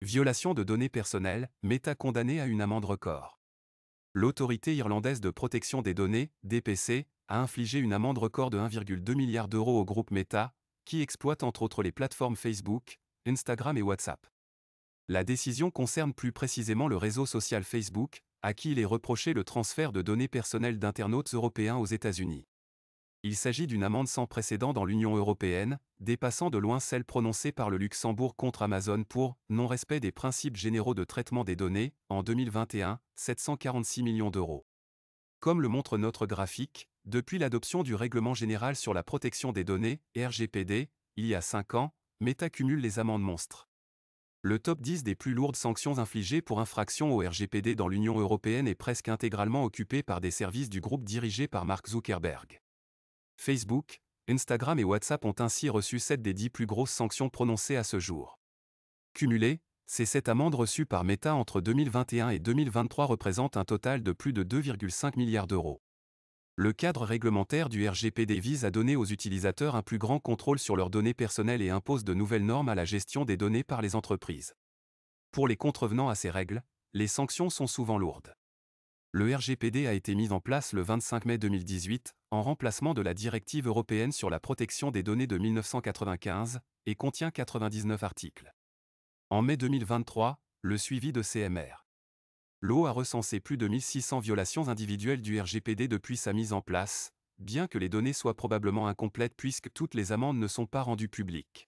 Violation de données personnelles, Meta condamné à une amende record. L'Autorité irlandaise de protection des données, DPC, a infligé une amende record de 1,2 milliard d'euros au groupe Meta, qui exploite entre autres les plateformes Facebook, Instagram et WhatsApp. La décision concerne plus précisément le réseau social Facebook, à qui il est reproché le transfert de données personnelles d'internautes européens aux États-Unis. Il s'agit d'une amende sans précédent dans l'Union européenne, dépassant de loin celle prononcée par le Luxembourg contre Amazon pour non-respect des principes généraux de traitement des données, en 2021, 746 millions d'euros. Comme le montre notre graphique, depuis l'adoption du Règlement général sur la protection des données, RGPD, il y a 5 ans, Meta cumule les amendes monstres. Le top 10 des plus lourdes sanctions infligées pour infraction au RGPD dans l'Union européenne est presque intégralement occupé par des services du groupe dirigé par Mark Zuckerberg. Facebook, Instagram et WhatsApp ont ainsi reçu 7 des 10 plus grosses sanctions prononcées à ce jour. Cumulées, ces 7 amendes reçues par Meta entre 2021 et 2023 représentent un total de plus de 2,5 milliards d'euros. Le cadre réglementaire du RGPD vise à donner aux utilisateurs un plus grand contrôle sur leurs données personnelles et impose de nouvelles normes à la gestion des données par les entreprises. Pour les contrevenants à ces règles, les sanctions sont souvent lourdes. Le RGPD a été mis en place le 25 mai 2018, en remplacement de la Directive européenne sur la protection des données de 1995, et contient 99 articles. En mai 2023, le suivi de CMR. L'O a recensé plus de 1600 violations individuelles du RGPD depuis sa mise en place, bien que les données soient probablement incomplètes puisque toutes les amendes ne sont pas rendues publiques.